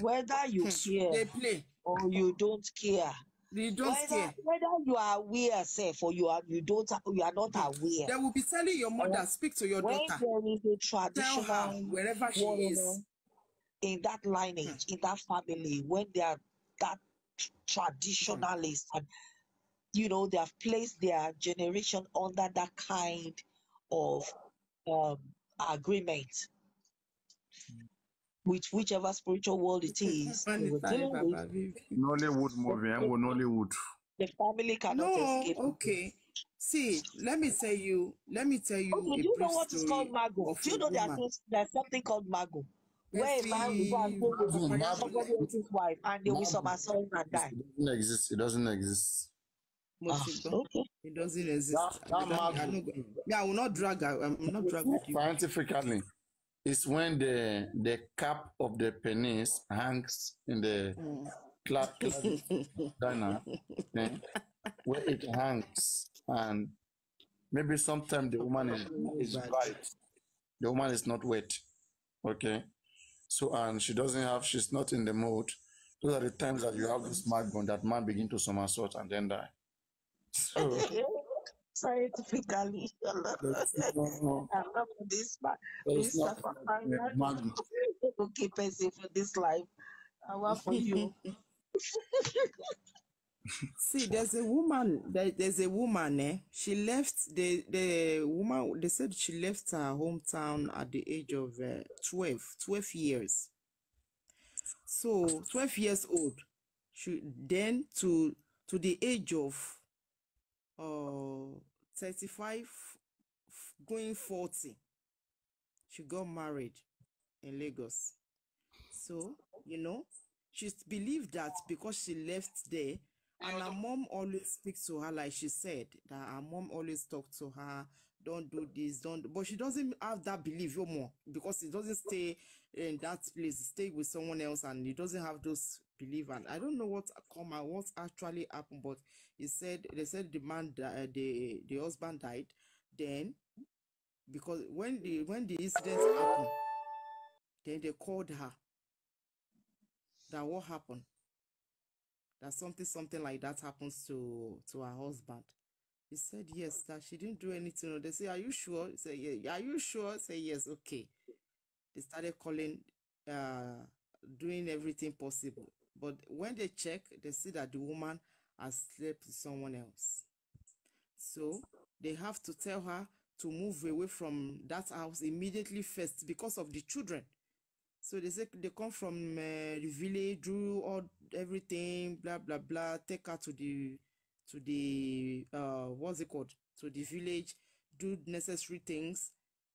Whether you care they play or you don't care, They don't care. Whether you are aware, self, or you are not aware. They will be telling your mother, speak to your when daughter. there is a traditional, tell her wherever she is. In that lineage, in that family, when they are that traditionalist, and they have placed their generation under that kind of agreement with whichever spiritual world it is they were dealing with. Nollywood movie, and Nollywood. The family cannot escape. Okay. See, let me tell you. Okay, do you know what is called mago? Do you know there's something called mago? Where a man will go and go with somebody else's wife and they will somersault and die. It doesn't exist. Okay. It doesn't exist. I will not drag. I'm not dragging you. Scientifically, it's when the cap of the penis hangs in the diner, where it hangs, and maybe sometimes the woman is dry. The woman is not wet. Okay. So, and she's not in the mood. Those are the times that you have this magbon, that man begin to somersault and then die. So, scientifically, I'm not this okay person for this life. I want for you. See, there's a woman, she left the woman, they said she left her hometown at the age of 12 years. So 12 years old, she then to the age of 35 going 40, she got married in Lagos. So she's believed that because she left there, and her mom always speaks to her, like she said, that her mom always talks to her, don't do this, but she doesn't have that belief anymore, because it doesn't stay in that place, stay with someone else, and it doesn't have those belief. And I don't know what actually happened, but they said the man, the husband died. Then, because when the incident happened, then they called her. That what happened? That something like that happens to her husband. He said yes, that she didn't do anything. They say, are you sure? He said, yeah. Are you sure? Say yes, okay. They started calling, doing everything possible. But when they check, they see that the woman has slept with someone else. So they have to tell her to move away from that house immediately first, because of the children. So they say they come from the village, do all everything, blah blah blah. Take her to the what's it called? To the village, do necessary things,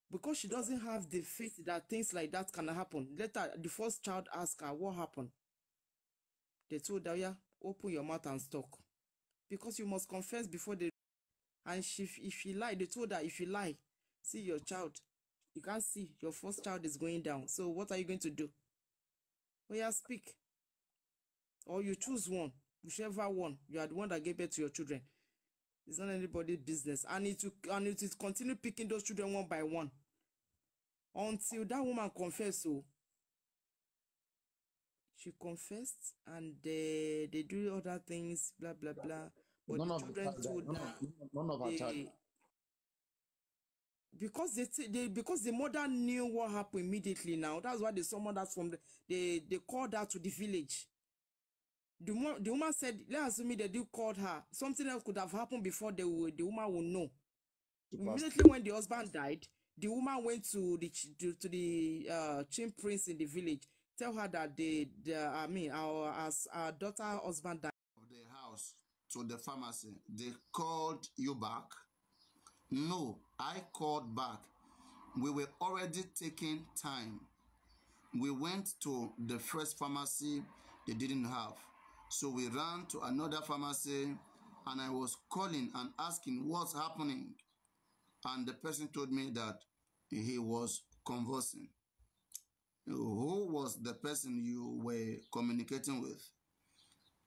because she doesn't have the faith that things like that can happen. Later, the first child asked her what happened. They told her, yeah, open your mouth and talk, because you must confess before they. And if you lie, they told her, if you lie, see your child. You can't see, your first child is going down. So what are you going to do? Well, yeah, speak. Or you choose one, whichever one. You are the one that gave birth to your children. It's not anybody's business. And it will continue picking those children one by one until that woman confessed. So she confessed, and they do other things, blah blah blah. But none the children told her. None of her child. Because because the mother knew what happened immediately. Now that's why they summoned us from they called her to the village. The woman said, let's assume they do called her. Something else could have happened before the woman would know. Immediately when the husband died, the woman went to the chief prince in the village, tell her that our daughter husband died. Of the house to the pharmacy, they called you back. No, I called back. We were already taking time. We went to the first pharmacy, they didn't have. So we ran to another pharmacy, and I was calling and asking what's happening. And the person told me that he was conversing. Who was the person you were communicating with?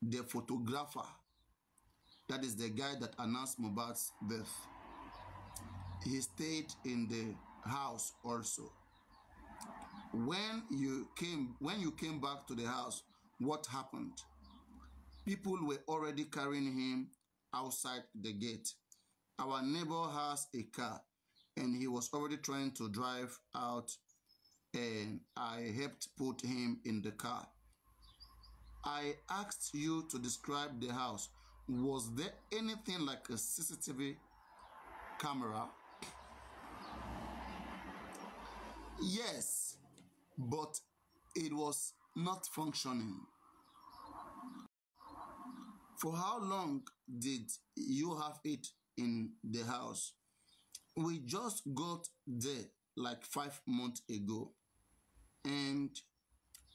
The photographer. That is the guy that announced Mohbad's death. He stayed in the house also. When you came back to the house, what happened? People were already carrying him outside the gate. Our neighbor has a car and he was already trying to drive out, and I helped put him in the car. I asked you to describe the house. Was there anything like a CCTV camera? Yes, but it was not functioning. For how long did you have it in the house? We just got there like 5 months ago, and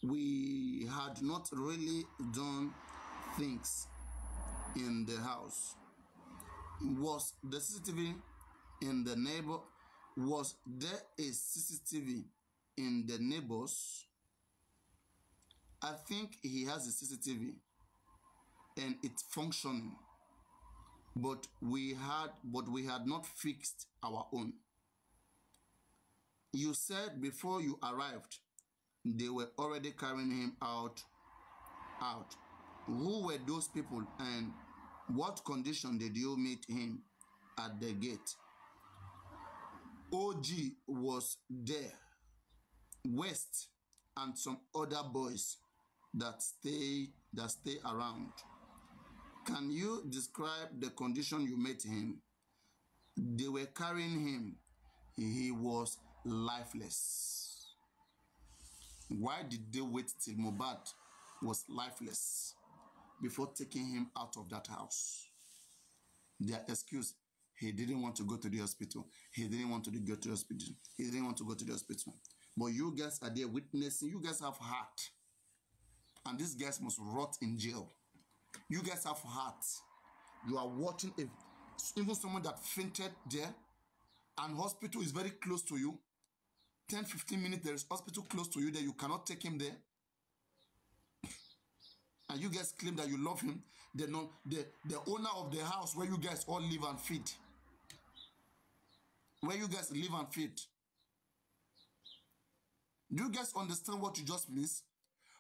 we had not really done things in the house. Was the CCTV in the neighbor? Was there a CCTV in the neighbors? I think he has a CCTV and it's functioning, but we had not fixed our own. You said before you arrived they were already carrying him out. Who were those people and what condition did you meet him at the gate? OG was there, West, and some other boys that stay around. Can you describe the condition you met him? They were carrying him. He was lifeless. Why did they wait till Mohbad was lifeless before taking him out of that house? Their excuse, he didn't want to go to the hospital. He didn't want to go to the hospital. He didn't want to go to the hospital. But you guys are there witnessing. You guys have heart. And these guys must rot in jail. You guys have heart. You are watching even someone that fainted there, and hospital is very close to you. 10-15 minutes, there is hospital close to you that you cannot take him there. And you guys claim that you love him. The owner of the house where you guys all live and feed. Where you guys live and feed. Do you guys understand what you just missed?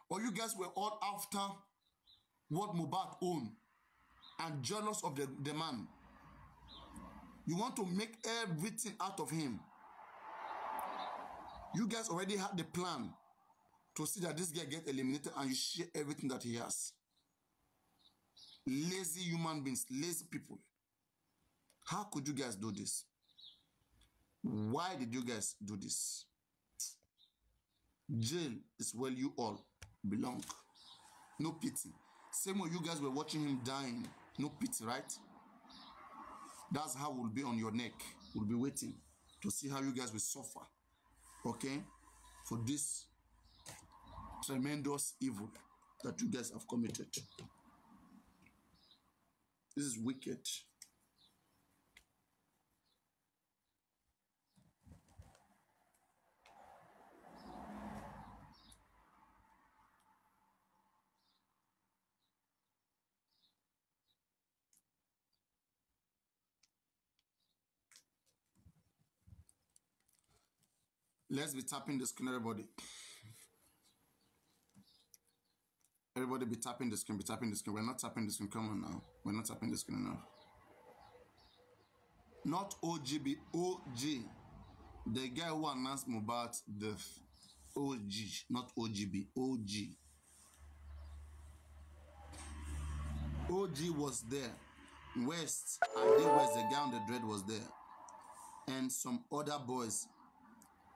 Or you guys were all after what Mohbad owned and jealous of the man? You want to make everything out of him. You guys already had the plan to see that this guy gets eliminated and you share everything that he has. Lazy human beings, lazy people. How could you guys do this? Why did you guys do this? Jail is where you all belong. No pity. Same way you guys were watching him dying. No pity, right? That's how we'll be on your neck. We'll be waiting to see how you guys will suffer. Okay? For this tremendous evil that you guys have committed. This is wicked. Let's be tapping the screen, everybody. Everybody be tapping the screen, be tapping the screen. We're not tapping the screen. Come on now. We're not tapping the screen enough. Not OGB, OG. The guy who announced Mohbad's death. OG, not OGB, OG. OG was there. West, and there was the guy on the dread was there. And some other boys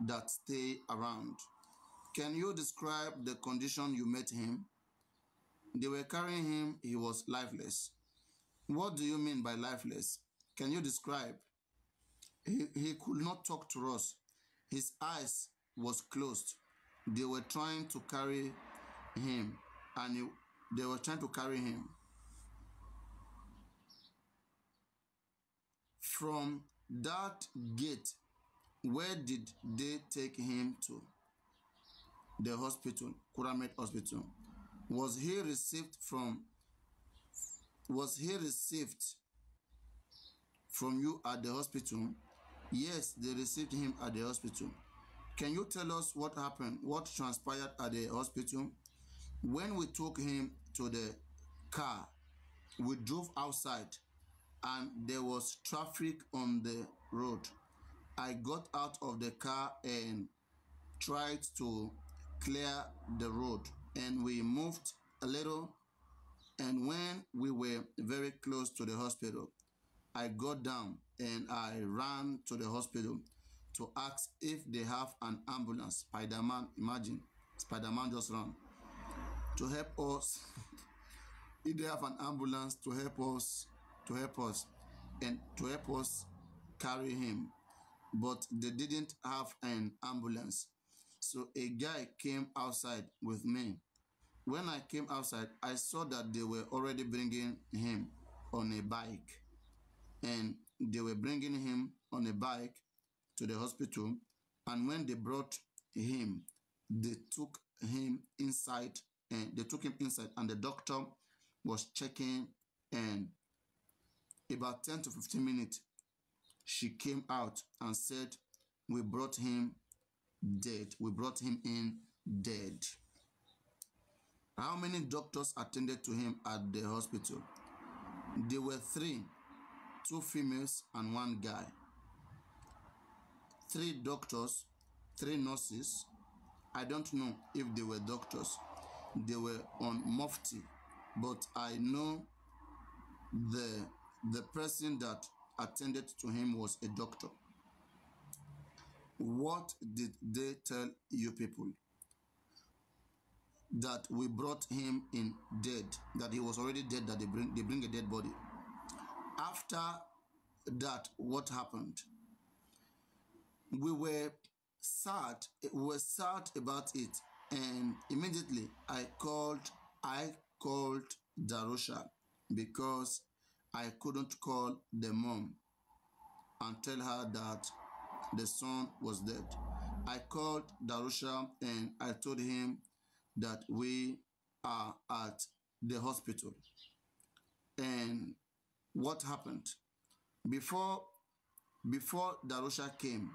that stay around. Can you describe the condition you met him? They were carrying him, he was lifeless. What do you mean by lifeless? Can you describe? He could not talk to us. His eyes was closed. They were trying to carry him, and they were trying to carry him. From that gate, where did they take him to? The hospital, Kuramet Hospital. Was he received from you at the hospital? Yes, they received him at the hospital. Can you tell us what happened, what transpired at the hospital? When we took him to the car. We drove outside and there was traffic on the road. I got out of the car and tried to clear the road, and we moved a little, and when we were very close to the hospital, I got down and I ran to the hospital to ask if they have an ambulance. Spider-Man, imagine, Spider-Man just ran to help us. If they have an ambulance to help us, and to help us carry him, but they didn't have an ambulance. So a guy came outside with me. When I came outside, I saw that they were already bringing him on a bike, and they were bringing him on a bike to the hospital. And when they brought him, they took him inside, and the doctor was checking, and about 10 to 15 minutes, she came out and said, we brought him dead. We brought him in dead. How many doctors attended to him at the hospital? There were 3, 2 females and 1 guy. 3 doctors, 3 nurses. I don't know if they were doctors. They were on mufti, but I know the person that attended to him was a doctor. What did they tell you people? That we brought him in dead, that he was already dead, that they bring a dead body. After that, what happened? We were sad about it, and immediately I called Darusha, because I couldn't call the mom and tell her that the son was dead. I called Darusha and I told him that we are at the hospital. And what happened? Before Darusha came,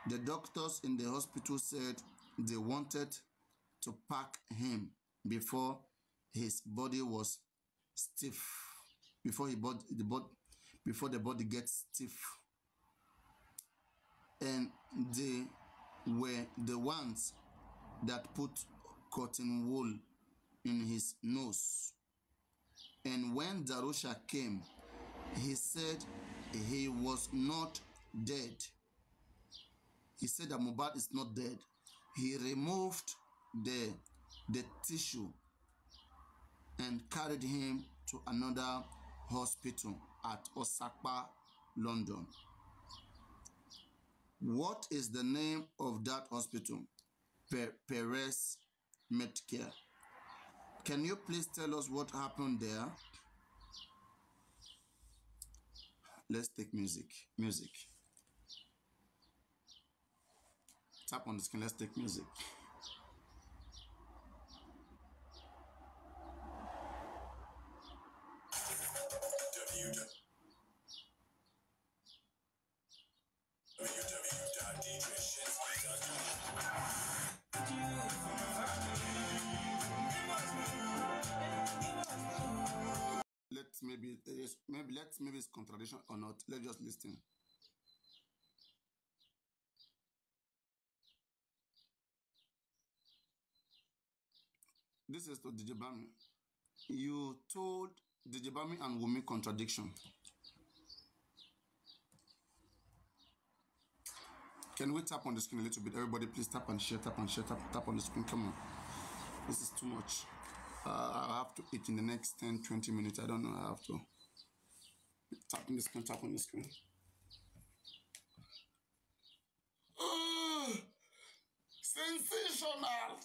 the doctors in the hospital said they wanted to pack him before his body was stiff, before the body gets stiff. And they were the ones that put cotton wool in his nose. And when Darusha came, he said he was not dead. He said that Mohbad is not dead. He removed the tissue and carried him to another hospital at Osakpa, London. What is the name of that hospital? Perez Medcare. Can you please tell us what happened there? Let's take music. Tap on the screen, let's take music. Maybe it's contradiction or not. Let's just listen. This is to DJ Bami. You told DJ Bami and Wumi contradiction. Can we tap on the screen a little bit? Everybody please tap and share, tap on the screen. Come on. This is too much. I have to eat in the next 10-20 minutes. I don't know. I have to tap on the screen. Sensational.